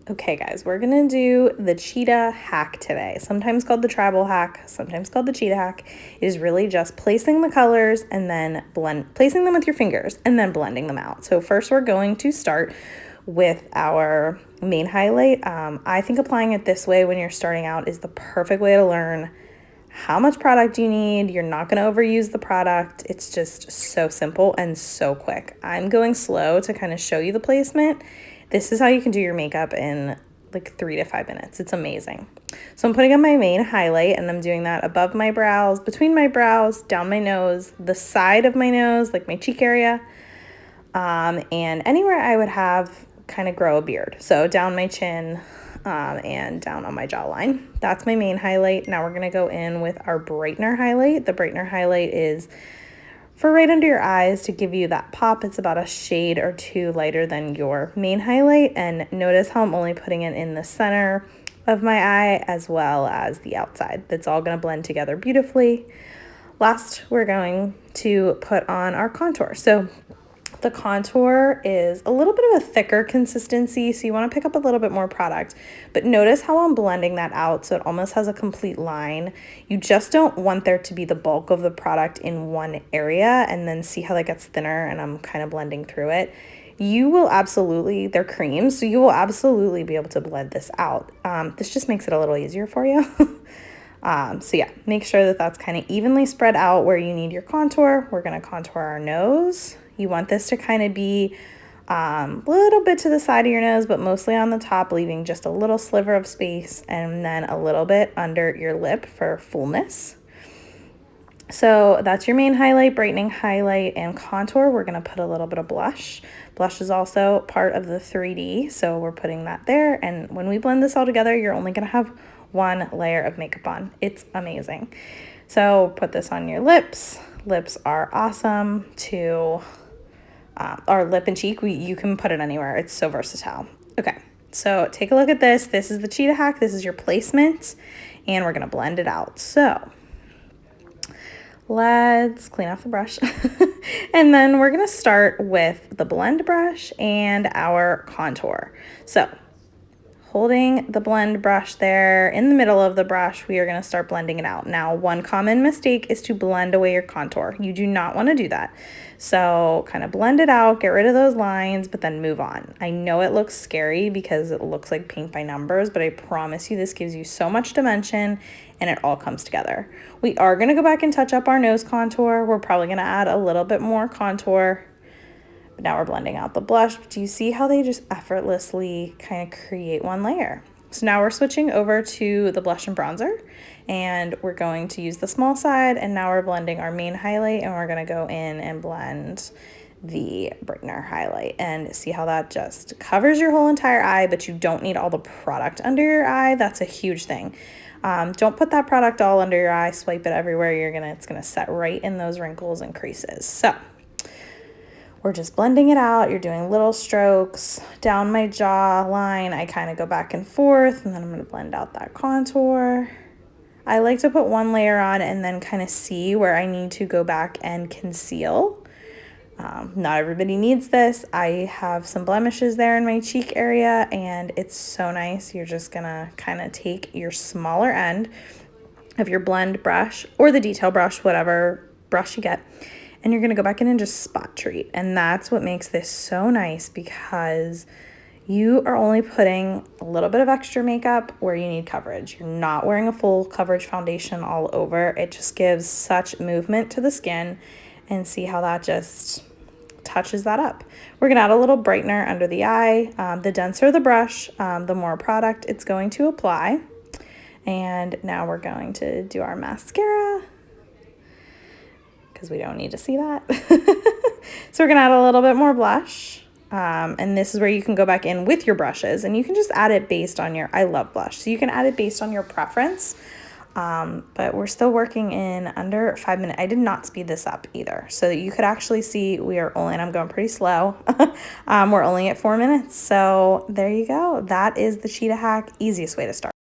Okay guys, we're gonna do the cheetah hack today, sometimes called the tribal hack, sometimes called the cheetah hack. It is really just placing the colors and then placing them with your fingers and then blending them out. So first we're going to start with our main highlight. I think applying it this way when you're starting out is the perfect way to learn how much product you need. You're not going to overuse the product. It's just so simple and so quick. I'm going slow to kind of show you the placement. This is how you can do your makeup in like 3 to 5 minutes. It's amazing. So I'm putting on my main highlight and I'm doing that above my brows, between my brows, down my nose, the side of my nose, like my cheek area, and anywhere I would have kind of grow a beard. So down my chin, and down on my jawline. That's my main highlight. Now we're gonna go in with our brightener highlight. The brightener highlight is for right under your eyes to give you that pop. It's about a shade or two lighter than your main highlight. And notice how I'm only putting it in the center of my eye as well as the outside. That's all gonna blend together beautifully. Last, we're going to put on our contour. So the contour is a little bit of a thicker consistency, so you want to pick up a little bit more product. But notice how I'm blending that out so it almost has a complete line. You just don't want there to be the bulk of the product in one area and then see how that gets thinner and I'm kind of blending through it. You will absolutely, they're creams, so you will absolutely be able to blend this out. This just makes it a little easier for you. So yeah, make sure that that's kind of evenly spread out where you need your contour. We're going to contour our nose. You want this to kind of be a little bit to the side of your nose, but mostly on the top, leaving just a little sliver of space and then a little bit under your lip for fullness. So that's your main highlight, brightening highlight, and contour. We're going to put a little bit of blush. Blush is also part of the 3D, so we're putting that there. And when we blend this all together, you're only going to have one layer of makeup on. It's amazing. So put this on your lips. Lips are awesome to our lip and cheek. You can put it anywhere. It's so versatile. Okay, so take a look at this. This is the cheetah hack. This is your placement, and we're gonna blend it out. So let's clean off the brush. And then we're gonna start with the blend brush and our contour. So holding the blend brush there in the middle of the brush, we are going to start blending it out. Now, one common mistake is to blend away your contour. You do not want to do that. So kind of blend it out, get rid of those lines, but then move on. I know it looks scary because it looks like paint by numbers, but I promise you this gives you so much dimension and it all comes together. We are going to go back and touch up our nose contour. We're probably going to add a little bit more contour. But now we're blending out the blush. Do you see how they just effortlessly kind of create one layer? So now we're switching over to the blush and bronzer, and we're going to use the small side, and now we're blending our main highlight, and we're going to go in and blend the brightener highlight. And see how that just covers your whole entire eye, but you don't need all the product under your eye. That's a huge thing. Don't put that product all under your eye, swipe it everywhere. It's gonna set right in those wrinkles and creases. So we're just blending it out. You're doing little strokes down my jawline. I kind of go back and forth, and then I'm going to blend out that contour. I like to put one layer on and then kind of see where I need to go back and conceal. Not everybody needs this. I have some blemishes there in my cheek area, and it's so nice. You're just going to kind of take your smaller end of your blend brush or the detail brush, whatever brush you get, and you're going to go back in and just spot treat. And that's what makes this so nice, because you are only putting a little bit of extra makeup where you need coverage. You're not wearing a full coverage foundation all over. It just gives such movement to the skin, and see how that just touches that up. We're going to add a little brightener under the eye. The denser the brush, the more product it's going to apply. And now we're going to do our mascara, because we don't need to see that. So we're gonna add a little bit more blush. And this is where you can go back in with your brushes, and you can just add it based on I love blush, so you can add it based on your preference. But we're still working in under 5 minutes. I did not speed this up either, so that you could actually see and I'm going pretty slow. We're only at 4 minutes. So there you go. That is the cheetah hack, easiest way to start.